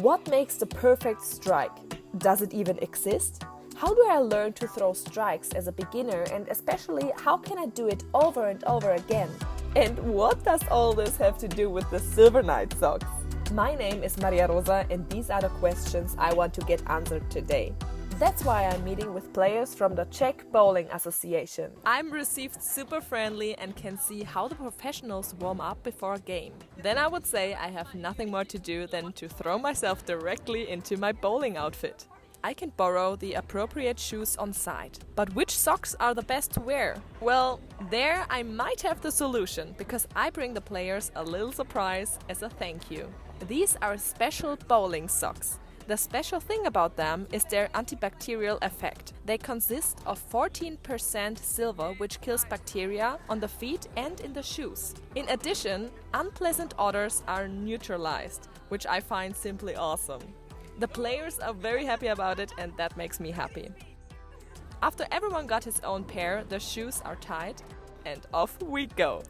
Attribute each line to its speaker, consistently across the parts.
Speaker 1: What makes the perfect strike? Does it even exist? How do I learn to throw strikes as a beginner, and especially how can I do it over and over again? And what does all this have to do with the Silver Knight socks? My name is Maria Rosa and these are the questions I want to get answered today. That's why I'm meeting with players from the Czech Bowling Association. I'm received super friendly and can see how the professionals warm up before a game. Then I would say I have nothing more to do than to throw myself directly into my bowling outfit. I can borrow the appropriate shoes on site. But which socks are the best to wear? Well, there I might have the solution, because I bring the players a little surprise as a thank you. These are special bowling socks. The special thing about them is their antibacterial effect. They consist of 14% silver, which kills bacteria on the feet and in the shoes. In addition, unpleasant odors are neutralized, which I find simply awesome. The players are very happy about it and that makes me happy. After everyone got his own pair, the shoes are tied and off we go.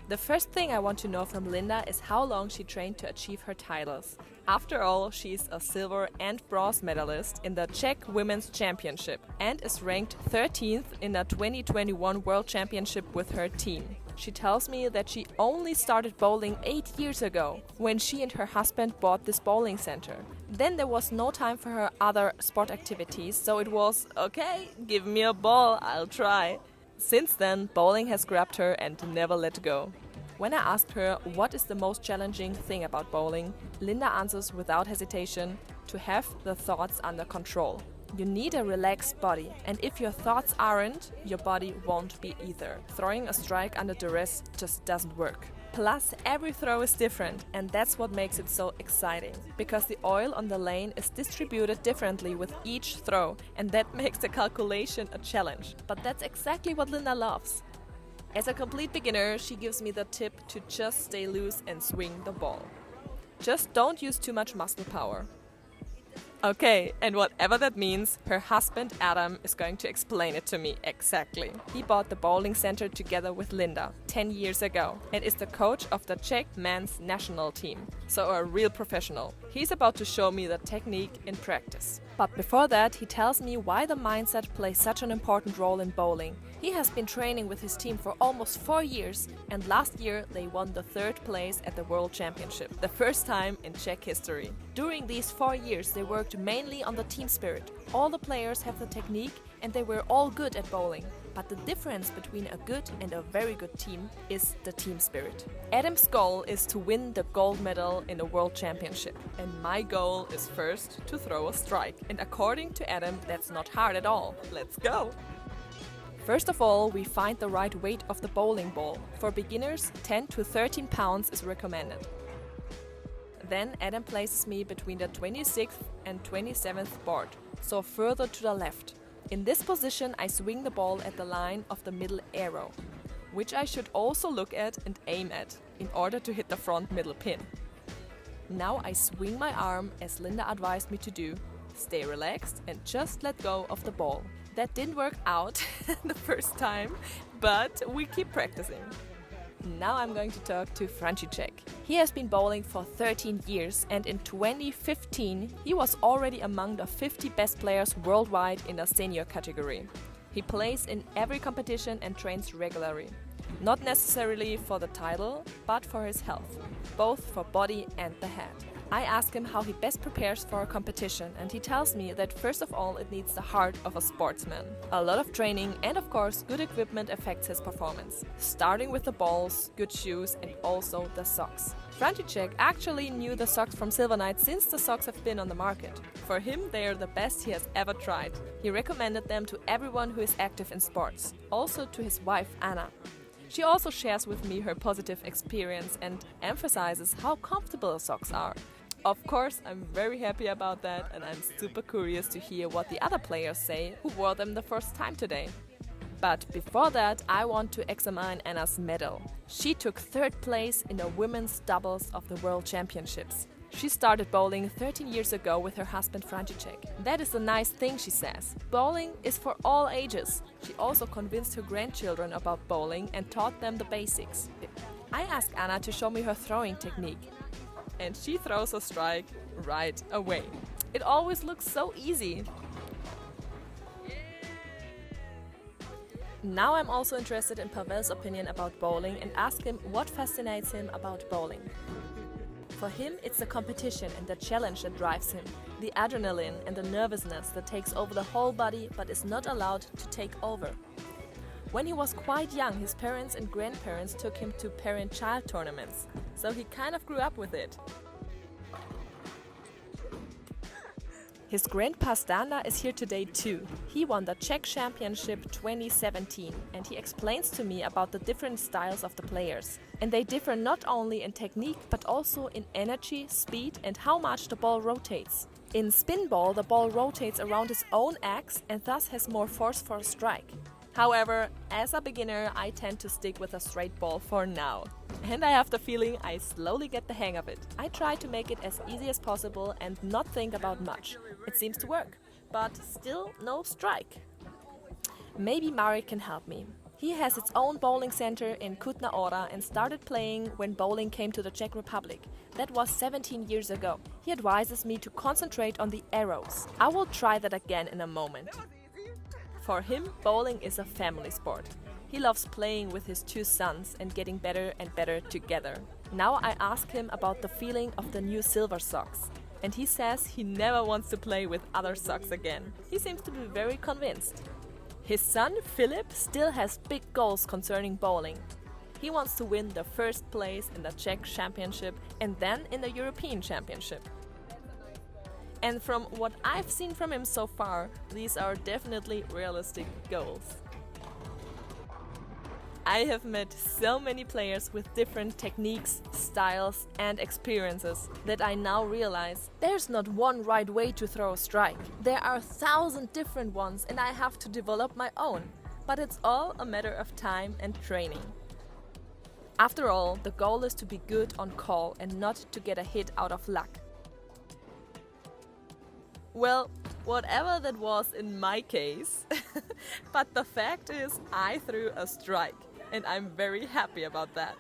Speaker 1: The first thing I want to know from Linda is how long she trained to achieve her titles. After all, she's a silver and bronze medalist in the Czech Women's Championship and is ranked 13th in the 2021 World Championship with her team. She tells me that she only started bowling 8 years ago, when she and her husband bought this bowling center. Then there was no time for her other sport activities, so it was, okay, give me a ball, I'll try. Since then, bowling has grabbed her and never let go. When I asked her what is the most challenging thing about bowling, Linda answers without hesitation, to have the thoughts under control. You need a relaxed body, and if your thoughts aren't, your body won't be either. Throwing a strike under duress just doesn't work. Plus, every throw is different, and that's what makes it so exciting. Because the oil on the lane is distributed differently with each throw, and that makes the calculation a challenge. But that's exactly what Linda loves. As a complete beginner, she gives me the tip to just stay loose and swing the ball. Just don't use too much muscle power. Okay, and whatever that means, her husband Adam is going to explain it to me exactly. He bought the bowling center together with Linda 10 years ago and is the coach of the Czech men's national team, so a real professional. He's about to show me the technique in practice. But before that, he tells me why the mindset plays such an important role in bowling. He has been training with his team for almost 4 years, and last year they won the 3rd place at the World Championship, the first time in Czech history. During these 4 years they worked mainly on the team spirit. All the players have the technique and they were all good at bowling. But the difference between a good and a very good team is the team spirit. Adam's goal is to win the gold medal in a world championship. And my goal is first to throw a strike. And according to Adam, that's not hard at all. Let's go! First of all, we find the right weight of the bowling ball. For beginners, 10 to 13 pounds is recommended. Then Adam places me between the 26th and 27th board, so further to the left. In this position I swing the ball at the line of the middle arrow, which I should also look at and aim at, in order to hit the front middle pin. Now I swing my arm as Linda advised me to do, stay relaxed and just let go of the ball. That didn't work out the first time, but we keep practicing. Now I'm going to talk to Frantisek. He has been bowling for 13 years and in 2015 he was already among the 50 best players worldwide in the senior category. He plays in every competition and trains regularly. Not necessarily for the title, but for his health, both for body and the head. I ask him how he best prepares for a competition, and he tells me that first of all it needs the heart of a sportsman. A lot of training and of course good equipment affects his performance, starting with the balls, good shoes and also the socks. Frantisek actually knew the socks from Silver Knight since the socks have been on the market. For him they are the best he has ever tried. He recommended them to everyone who is active in sports, also to his wife Anna. She also shares with me her positive experience and emphasizes how comfortable the socks are. Of course, I'm very happy about that and I'm super curious to hear what the other players say who wore them the first time today. But before that, I want to examine Anna's medal. She took 3rd place in the women's doubles of the World Championships. She started bowling 13 years ago with her husband Frantisek. That is a nice thing, she says. Bowling is for all ages. She also convinced her grandchildren about bowling and taught them the basics. I asked Anna to show me her throwing technique. and she throws a strike right away. It always looks so easy. Now I'm also interested in Pavel's opinion about bowling and ask him what fascinates him about bowling. For him, it's the competition and the challenge that drives him, the adrenaline and the nervousness that takes over the whole body but is not allowed to take over. When he was quite young, his parents and grandparents took him to parent-child tournaments, so he kind of grew up with it. His grandpa Standa is here today too. He won the Czech Championship 2017 and he explains to me about the different styles of the players. And they differ not only in technique but also in energy, speed and how much the ball rotates. In spin ball, the ball rotates around its own axis and thus has more force for a strike. However, as a beginner, I tend to stick with a straight ball for now. And I have the feeling I slowly get the hang of it. I try to make it as easy as possible and not think about much. It seems to work, but still no strike. Maybe Marek can help me. He has its own bowling center in Kutna Hora and started playing when bowling came to the Czech Republic. That was 17 years ago. He advises me to concentrate on the arrows. I will try that again in a moment. For him, bowling is a family sport. He loves playing with his two sons and getting better and better together. Now I ask him about the feeling of the new silver socks. And he says he never wants to play with other socks again. He seems to be very convinced. His son, Filip, still has big goals concerning bowling. He wants to win the first place in the Czech Championship and then in the European Championship. And from what I've seen from him so far, these are definitely realistic goals. I have met so many players with different techniques, styles and experiences that I now realize there's not one right way to throw a strike. There are 1,000 different ones and I have to develop my own. But it's all a matter of time and training. After all, the goal is to be good on call and not to get a hit out of luck. Well, whatever that was in my case, but the fact is I threw a strike and I'm very happy about that.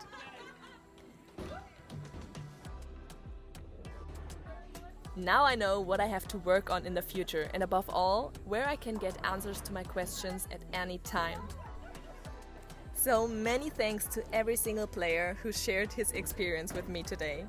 Speaker 1: Now I know what I have to work on in the future and above all, where I can get answers to my questions at any time. So many thanks to every single player who shared his experience with me today.